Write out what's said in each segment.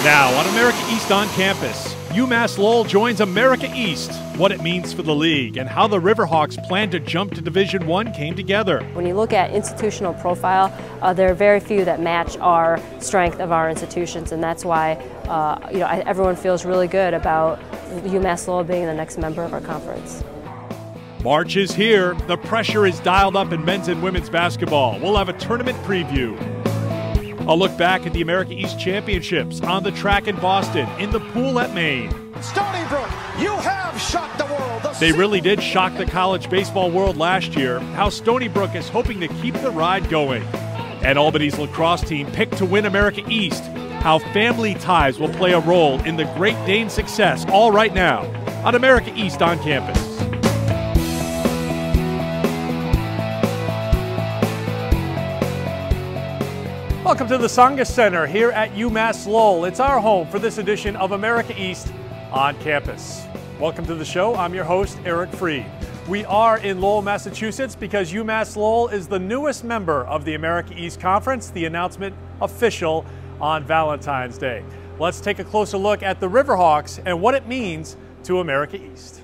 Now on America East on campus, UMass Lowell joins America East, what it means for the league, and how the Riverhawks plan to jump to Division I came together. When you look at institutional profile, there are very few that match our strength of our institutions, and that's why everyone feels really good about UMass Lowell being the next member of our conference. March is here. The pressure is dialed up in men's and women's basketball. We'll have a tournament preview. A look back at the America East Championships, on the track in Boston, in the pool at Maine. Stony Brook, you have shocked the world. They really did shock the college baseball world last year. How Stony Brook is hoping to keep the ride going. And Albany's lacrosse team picked to win America East. How family ties will play a role in the Great Dane's success, all right now on America East on campus. Welcome to the Tsongas Center here at UMass Lowell. It's our home for this edition of America East on campus. Welcome to the show. I'm your host, Eric Frede. We are in Lowell, Massachusetts because UMass Lowell is the newest member of the America East Conference, the announcement official on Valentine's Day. Let's take a closer look at the Riverhawks and what it means to America East.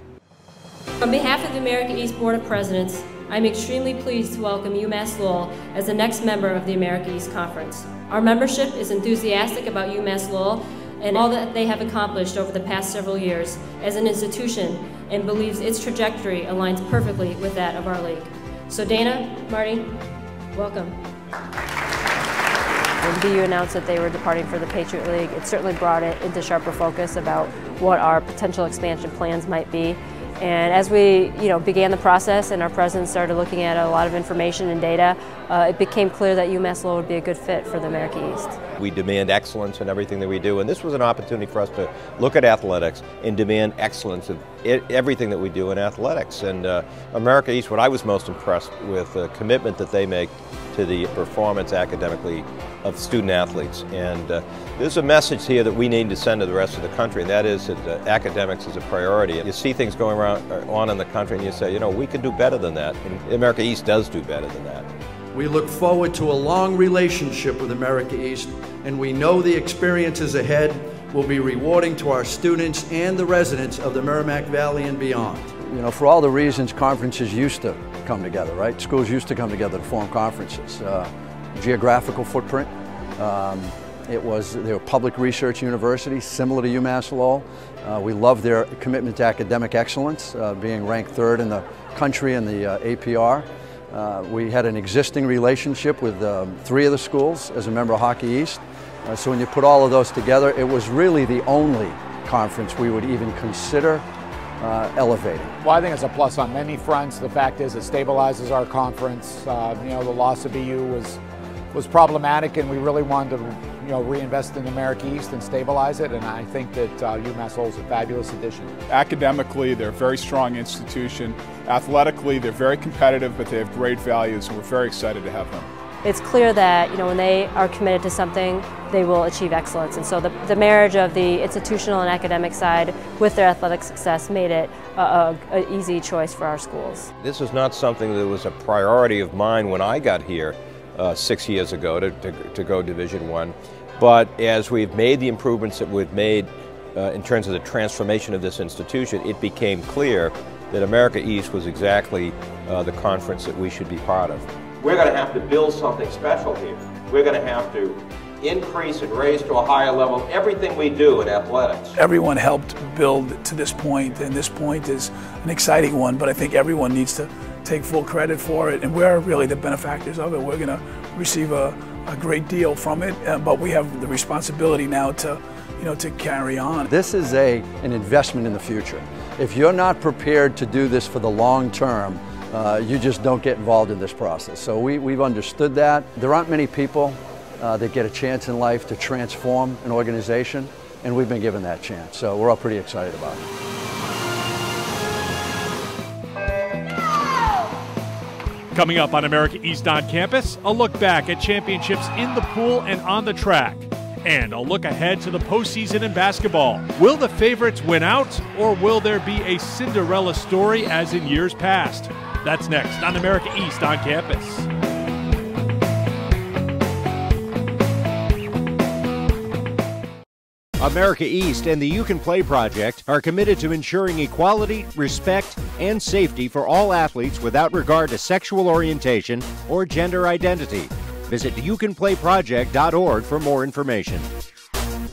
On behalf of the America East Board of Presidents, I'm extremely pleased to welcome UMass Lowell as the next member of the America East Conference. Our membership is enthusiastic about UMass Lowell and all that they have accomplished over the past several years as an institution and believes its trajectory aligns perfectly with that of our league. So Dana, Marty, welcome. When BU announced that they were departing for the Patriot League, it certainly brought it into sharper focus about what our potential expansion plans might be. And as we began the process and our president started looking at a lot of information and data, it became clear that UMass Lowell would be a good fit for the America East. We demand excellence in everything that we do, and this was an opportunity for us to look at athletics and demand excellence in everything that we do in athletics. And America East, what I was most impressed with, the commitment that they make to the performance academically of student athletes. And there's a message here that we need to send to the rest of the country, and that is that academics is a priority. You see things going on in the country and you say, we could do better than that. And America East does do better than that. We look forward to a long relationship with America East, and we know the experiences ahead will be rewarding to our students and the residents of the Merrimack Valley and beyond. For all the reasons conferences used to come together, right? Schools used to come together to form conferences. Geographical footprint. They were public research universities, similar to UMass Lowell. We love their commitment to academic excellence, being ranked third in the country in the APR. We had an existing relationship with 3 of the schools as a member of Hockey East. So when you put all of those together, it was really the only conference we would even consider elevating. Well, I think it's a plus on many fronts. The fact is it stabilizes our conference. The loss of BU was problematic, and we really wanted to reinvest in America East and stabilize it, and I think that UMass Lowell is a fabulous addition. Academically, they're a very strong institution. Athletically, they're very competitive, but they have great values, and we're very excited to have them. It's clear that when they are committed to something, they will achieve excellence. And so the marriage of the institutional and academic side with their athletic success made it an easy choice for our schools. This is not something that was a priority of mine when I got here 6 years ago to go Division I. But as we've made the improvements that we've made in terms of the transformation of this institution, it became clear that America East was exactly the conference that we should be part of. We're going to have to build something special here. We're going to have to increase and raise to a higher level everything we do in athletics. Everyone helped build to this point, and this point is an exciting one, but I think everyone needs to take full credit for it, and we're really the benefactors of it. We're going to receive a great deal from it, but we have the responsibility now to carry on. This is an investment in the future. If you're not prepared to do this for the long term, you just don't get involved in this process. So we've understood that. There aren't many people that get a chance in life to transform an organization, and we've been given that chance. So we're all pretty excited about it. Coming up on America East on campus, a look back at championships in the pool and on the track. And a look ahead to the postseason in basketball. Will the favorites win out, or will there be a Cinderella story as in years past? That's next on America East on campus. America East and the You Can Play Project are committed to ensuring equality, respect, and safety for all athletes without regard to sexual orientation or gender identity. Visit youcanplayproject.org for more information.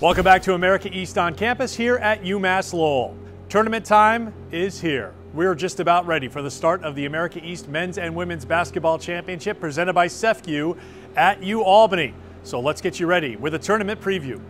Welcome back to America East on campus here at UMass Lowell. Tournament time is here. We're just about ready for the start of the America East Men's and Women's Basketball Championship presented by CEFCU at UAlbany. So let's get you ready with a tournament preview.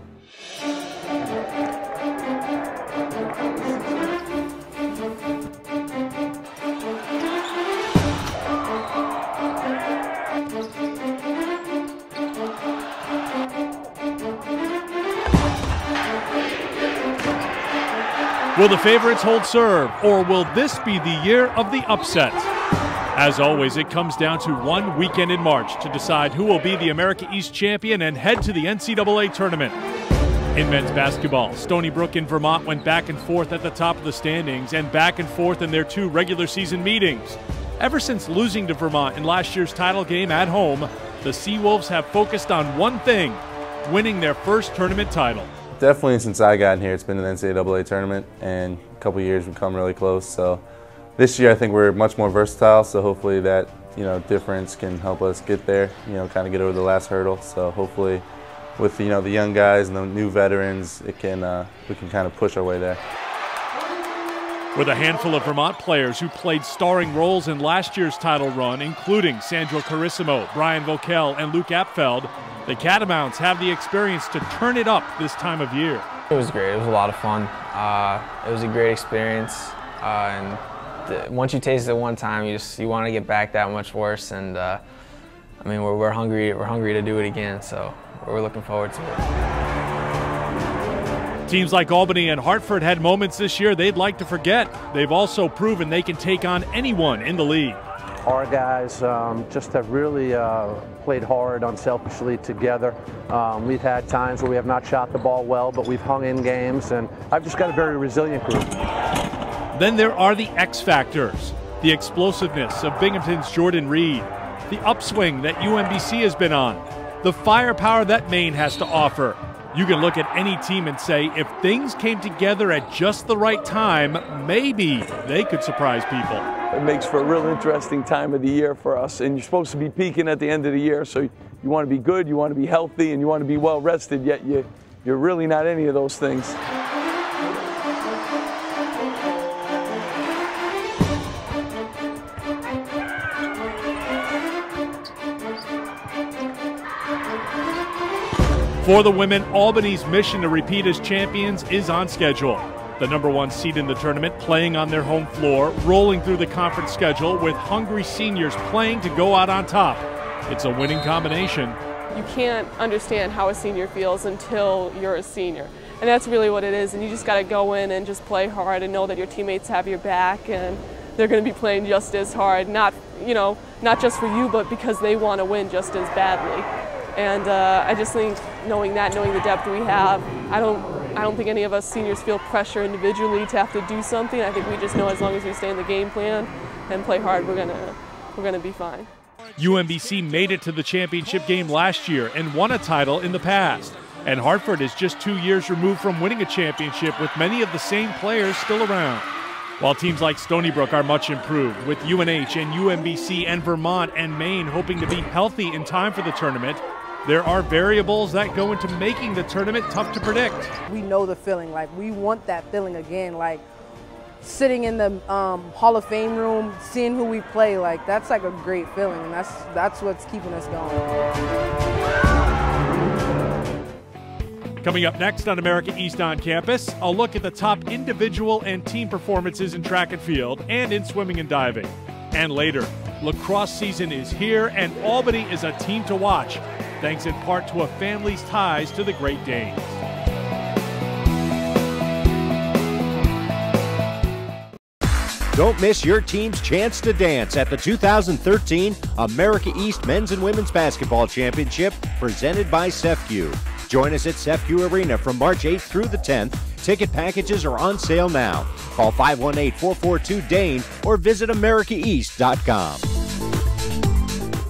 Will the favorites hold serve, or will this be the year of the upset? As always, it comes down to one weekend in March to decide who will be the America East champion and head to the NCAA tournament. In men's basketball, Stony Brook and Vermont went back and forth at the top of the standings and back and forth in their 2 regular season meetings. Ever since losing to Vermont in last year's title game at home, the Seawolves have focused on one thing: winning their first tournament title. Definitely since I got here, it's been an NCAA tournament, and a couple of years we've come really close. So this year I think we're much more versatile, so hopefully that difference can help us get there, kind of get over the last hurdle. So hopefully with the young guys and the new veterans, we can kind of push our way there. With a handful of Vermont players who played starring roles in last year's title run, including Sandro Carissimo, Brian Vokel, and Luke Apfeld, the Catamounts have the experience to turn it up this time of year. It was great. It was a lot of fun. It was a great experience, and once you taste it one time, you want to get back that much worse. And I mean, we're hungry. We're hungry to do it again. So we're looking forward to it. Teams like Albany and Hartford had moments this year they'd like to forget. They've also proven they can take on anyone in the league. Our guys just have really played hard unselfishly together. We've had times where we have not shot the ball well, but we've hung in games, and I've just got a very resilient group. Then there are the X factors, the explosiveness of Binghamton's Jordan Reed, the upswing that UMBC has been on, the firepower that Maine has to offer. You can look at any team and say, if things came together at just the right time, maybe they could surprise people. It makes for a real interesting time of the year for us, and you're supposed to be peaking at the end of the year, so you want to be good, you want to be healthy, and you want to be well rested, yet you're really not any of those things. For the women, Albany's mission to repeat as champions is on schedule. The #1 seed in the tournament playing on their home floor, rolling through the conference schedule with hungry seniors playing to go out on top. It's a winning combination. You can't understand how a senior feels until you're a senior. And that's really what it is. And you just got to go in and just play hard and know that your teammates have your back and they're going to be playing just as hard, not just for you, but because they want to win just as badly. And I just think knowing the depth we have, I don't think any of us seniors feel pressure individually to have to do something. I think we just know as long as we stay in the game plan and play hard, we're gonna be fine. UMBC made it to the championship game last year and won a title in the past. And Hartford is just 2 years removed from winning a championship with many of the same players still around. While teams like Stony Brook are much improved, with UNH and UMBC and Vermont and Maine hoping to be healthy in time for the tournament, there are variables that go into making the tournament tough to predict. We know the feeling, like we want that feeling again, like sitting in the Hall of Fame room, seeing who we play, like that's like a great feeling, and that's what's keeping us going. Coming up next on America East on Campus, a look at the top individual and team performances in track and field and in swimming and diving. And later, lacrosse season is here and Albany is a team to watch, thanks in part to a family's ties to the Great Danes. Don't miss your team's chance to dance at the 2013 America East Men's and Women's Basketball Championship presented by CEFCU. Join us at CEFCU Arena from March 8th through the 10th. Ticket packages are on sale now. Call 518-442-DANE or visit AmericaEast.com.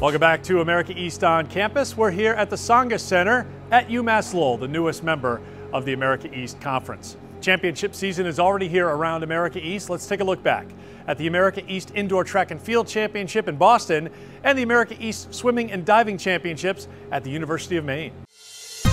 Welcome back to America East on Campus. We're here at the Tsongas Center at UMass Lowell, the newest member of the America East Conference. Championship season is already here around America East. Let's take a look back at the America East Indoor Track and Field Championship in Boston and the America East Swimming and Diving Championships at the University of Maine.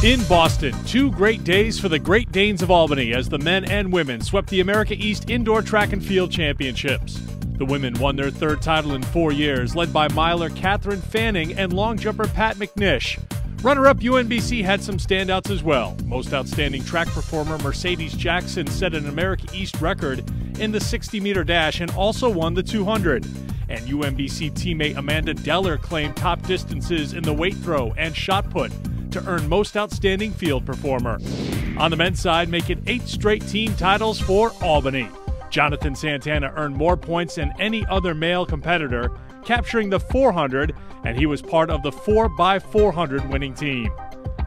In Boston, 2 great days for the Great Danes of Albany as the men and women swept the America East Indoor Track and Field Championships. The women won their 3rd title in 4 years, led by miler Catherine Fanning and long jumper Pat McNish. Runner-up UNBC had some standouts as well. Most outstanding track performer Mercedes Jackson set an America East record in the 60-meter dash and also won the 200. And UMBC teammate Amanda Deller claimed top distances in the weight throw and shot put to earn most outstanding field performer. On the men's side, making 8 straight team titles for Albany. Jonathan Santana earned more points than any other male competitor, capturing the 400, and he was part of the 4x400 winning team.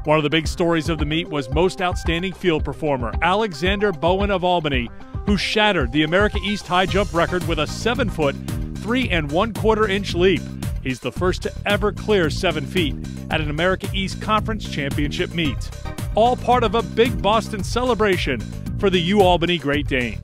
One of the big stories of the meet was most outstanding field performer, Alexander Bowen of Albany, who shattered the America East high jump record with a 7-foot, 3 1/4 inch leap. He's the first to ever clear 7 feet at an America East Conference Championship meet. All part of a big Boston celebration for the UAlbany Great Danes.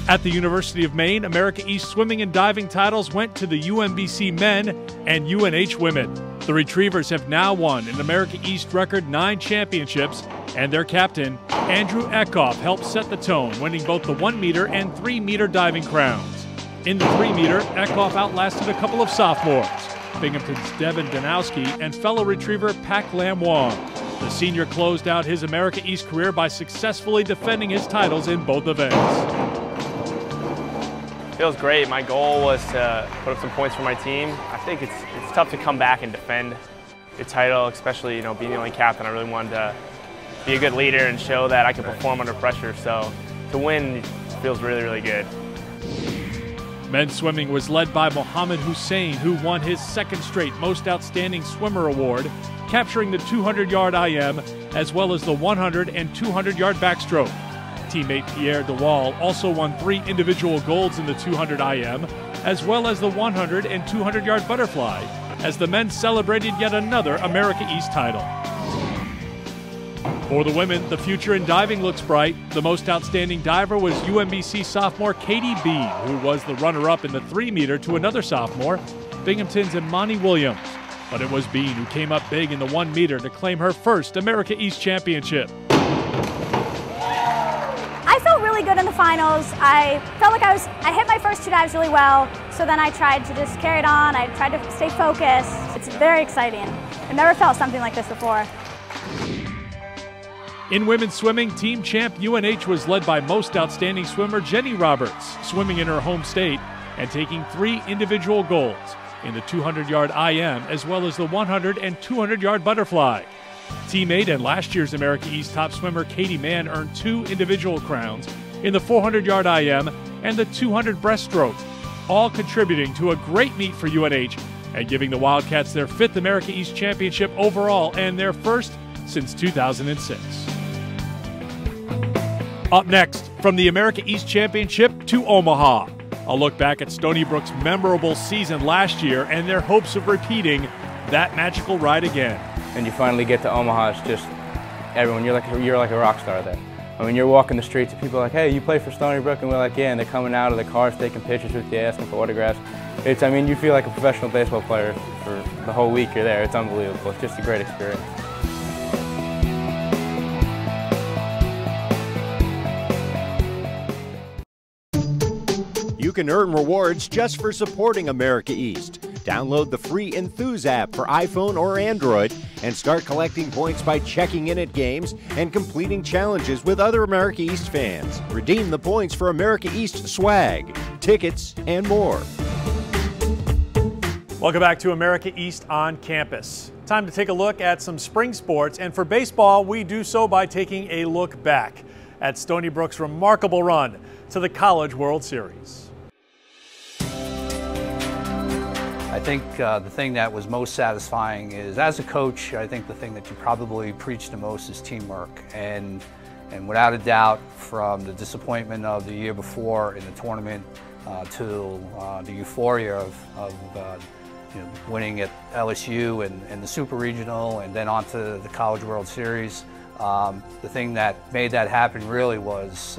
At the University of Maine, America East swimming and diving titles went to the UMBC men and UNH women. The Retrievers have now won an America East record 9 championships, and their captain, Andrew Eckhoff, helped set the tone, winning both the 1-meter and 3-meter diving crowns. In the 3-meter, Eckhoff outlasted a couple of sophomores, Binghamton's Devin Danowski and fellow Retriever Pak Lam Wong. The senior closed out his America East career by successfully defending his titles in both events. Feels great. My goal was to put up some points for my team. I think it's tough to come back and defend your title, especially being the only captain. I really wanted to be a good leader and show that I could perform under pressure. So to win feels really, really good. Men's swimming was led by Mohammed Hussein, who won his 2nd straight Most Outstanding Swimmer Award, capturing the 200-yard IM as well as the 100 and 200-yard backstroke. Teammate Pierre DeWall also won 3 individual golds in the 200 IM, as well as the 100 and 200-yard butterfly, as the men celebrated yet another America East title. For the women, the future in diving looks bright. The most outstanding diver was UMBC sophomore Katie Bean, who was the runner-up in the 3-meter to another sophomore, Binghamton's Imani Williams. But it was Bean who came up big in the 1-meter to claim her first America East championship. I felt really good in the finals. I felt like I hit my first 2 dives really well, so then I tried to just carry it on. I tried to stay focused. It's very exciting. I've never felt something like this before. In women's swimming, team champ UNH was led by most outstanding swimmer Jenny Roberts, swimming in her home state and taking 3 individual golds in the 200-yard IM as well as the 100 and 200-yard butterfly. Teammate and last year's America East top swimmer Katie Mann earned 2 individual crowns in the 400-yard IM and the 200 breaststroke, all contributing to a great meet for UNH and giving the Wildcats their 5th America East championship overall and their first since 2006. Up next, from the America East Championship to Omaha, a look back at Stony Brook's memorable season last year and their hopes of repeating that magical ride again. And you finally get to Omaha, it's just everyone, you're like a rock star there. I mean, you're walking the streets and people are like, hey, you play for Stony Brook? And we're like, yeah, and they're coming out of the cars taking pictures with you, asking for autographs. I mean, you feel like a professional baseball player for the whole week you're there. It's unbelievable. It's just a great experience. You can earn rewards just for supporting America East. Download the free Enthuse app for iPhone or Android and start collecting points by checking in at games and completing challenges with other America East fans. Redeem the points for America East swag, tickets, and more. Welcome back to America East on campus. Time to take a look at some spring sports, and for baseball, we do so by taking a look back at Stony Brook's remarkable run to the College World Series. I think the thing that was most satisfying is, as a coach, I think the thing that you probably preach the most is teamwork. And without a doubt, from the disappointment of the year before in the tournament to the euphoria of winning at LSU and the Super Regional and then on to the College World Series, The thing that made that happen really was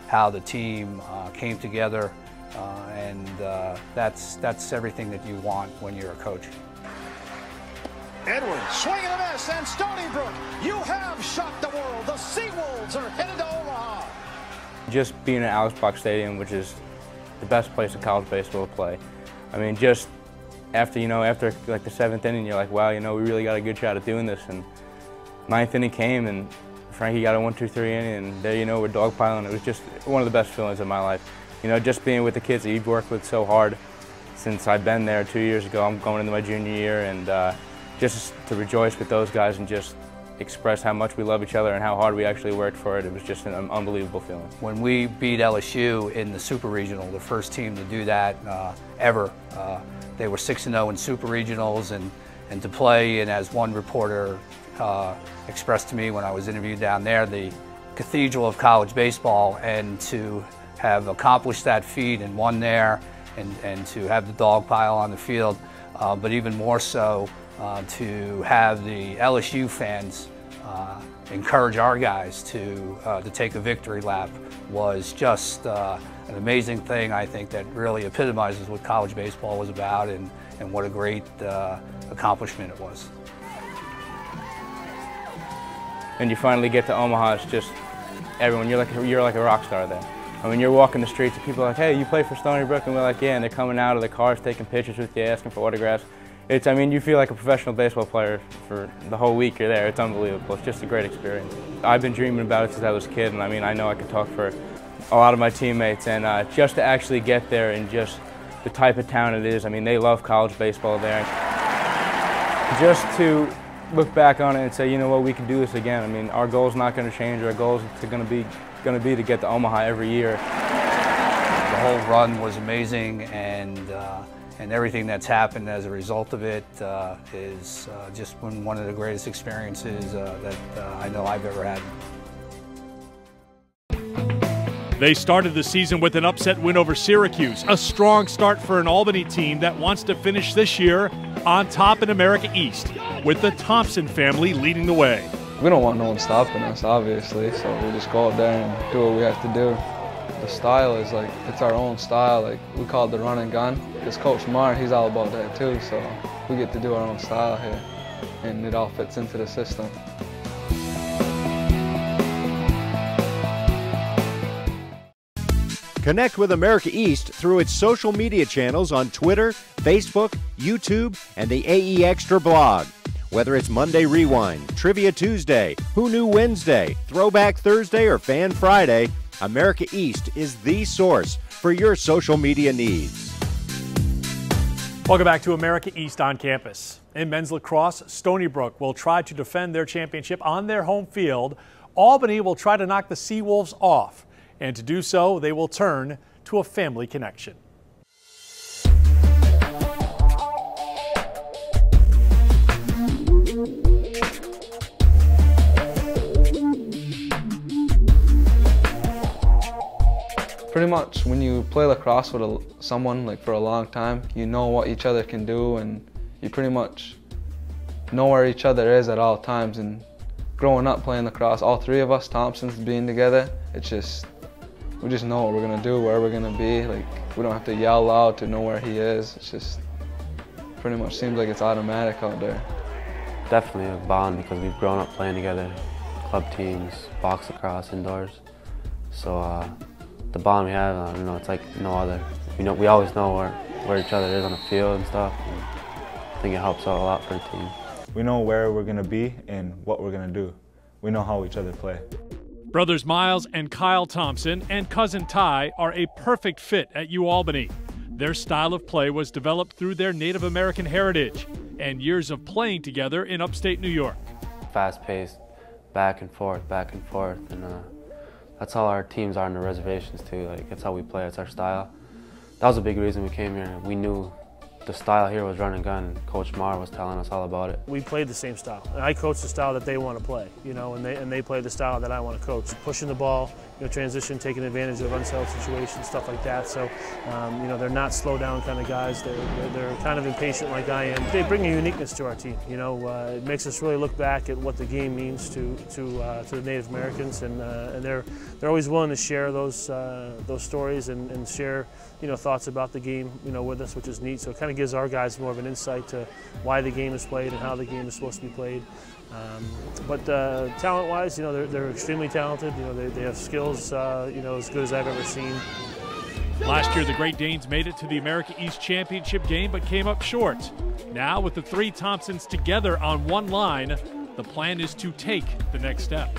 how the team came together, and that's everything that you want when you're a coach. Edwards swinging a miss, and Stony Brook, you have shocked the world. The Seawolves are headed to Omaha. Just being at Alex Block Stadium, which is the best place in college baseball to play. I mean, just after like the 7th inning, you're like, wow, we really got a good shot at doing this. And 9th inning came, and Frankie got a 1-2-3 inning, and there, we're dogpiling. It was just one of the best feelings of my life. Just being with the kids that you've worked with so hard since I've been there 2 years ago. I'm going into my junior year, and just to rejoice with those guys and just express how much we love each other and how hard we actually worked for it. It was just an unbelievable feeling. When we beat LSU in the Super Regional, the first team to do that ever, they were 6-0 in Super Regionals, and to play, and as one reporter expressed to me when I was interviewed down there, the cathedral of college baseball, and to have accomplished that feat and won there, and to have the dog pile on the field, but even more so, to have the LSU fans encourage our guys to take a victory lap was just an amazing thing, I think, that really epitomizes what college baseball was about, and what a great accomplishment it was. And you finally get to Omaha, it's just everyone, you're like a rock star there. I mean, you're walking the streets and people are like, hey, you play for Stony Brook? And we're like, yeah, and they're coming out of the cars taking pictures with you, asking for autographs. I mean, you feel like a professional baseball player for the whole week you're there. It's unbelievable. It's just a great experience. I've been dreaming about it since I was a kid, and I mean, I know I can talk for a lot of my teammates, and just to actually get there and just the type of town it is, I mean, they love college baseball there. Just to look back on it and say, you know what, we can do this again. I mean, our goal's not going to change. Our goal is going to be to get to Omaha every year. The whole run was amazing, and everything that's happened as a result of it is just been one of the greatest experiences that I know I've ever had. They started the season with an upset win over Syracuse, a strong start for an Albany team that wants to finish this year on top in America East, with the Thompson family leading the way. We don't want no one stopping us, obviously, so we just go out there and do what we have to do. The style is like, it's our own style. Like, we call it the run and gun. Because Coach Mark, he's all about that too, so we get to do our own style here, and it all fits into the system. Connect with America East through its social media channels on Twitter, Facebook, YouTube, and the AE Extra blog. Whether it's Monday Rewind, Trivia Tuesday, Who Knew Wednesday, Throwback Thursday, or Fan Friday, America East is the source for your social media needs. Welcome back to America East on campus. In men's lacrosse, Stony Brook will try to defend their championship on their home field. Albany will try to knock the Seawolves off, and to do so, they will turn to a family connection. Pretty much when you play lacrosse with someone like for a long time, you know what each other can do, and you pretty much know where each other is at all times. And growing up playing lacrosse, all three of us Thompsons being together, it's just, we just know what we're gonna do, where we're gonna be. Like, we don't have to yell loud to know where he is. It's just pretty much seems like it's automatic out there. Definitely a bond because we've grown up playing together, club teams, box lacrosse, indoors. So the bond we have, it's like no other. We always know where each other is on the field and stuff. And I think it helps out a lot for the team. We know where we're gonna be and what we're gonna do. We know how each other play. Brothers Miles and Kyle Thompson and cousin Ty are a perfect fit at UAlbany. Their style of play was developed through their Native American heritage and years of playing together in upstate New York. Fast-paced, back and forth, and that's how our teams are in the reservations too. Like, that's how we play, it's our style. That was a big reason we came here. We knew the style here was run and gun. Coach Marr was telling us all about it. We played the same style. I coach the style that they want to play, you know, and they play the style that I want to coach. Pushing the ball, you know, transition, taking advantage of unsettled situations, stuff like that. So, you know, they're not slow down kind of guys. They're kind of impatient like I am. They bring a uniqueness to our team. You know, it makes us really look back at what the game means to the Native Americans, and they're always willing to share those stories and share, you know, thoughts about the game, you know, with us, which is neat. So it kind of gives our guys more of an insight to why the game is played and how the game is supposed to be played. But talent-wise, you know, they're extremely talented. You know, they have skills, you know, as good as I've ever seen. Last year, the Great Danes made it to the America East Championship game, but came up short. Now, with the three Thompsons together on one line, the plan is to take the next step.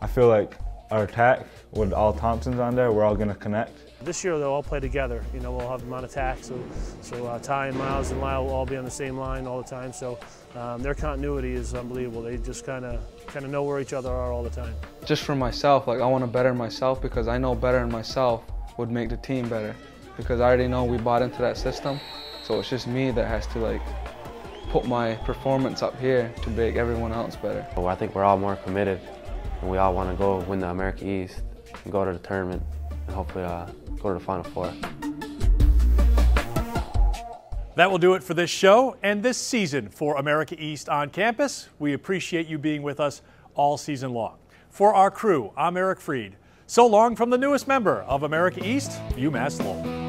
I feel like our attack, with all Thompsons on there, we're all going to connect. This year they'll all play together. You know, we'll have them on attack, so Ty and Miles and Lyle will all be on the same line all the time. So their continuity is unbelievable. They just kind of know where each other are all the time. Just for myself, like I want to better myself because I know bettering myself would make the team better. Because I already know we bought into that system, so it's just me that has to like put my performance up here to make everyone else better. Well, I think we're all more committed, and we all want to go win the America East and go to the tournament and hopefully go to the Final Four. That will do it for this show and this season for America East on Campus. We appreciate you being with us all season long. For our crew, I'm Eric Frede. So long from the newest member of America East, UMass Lowell.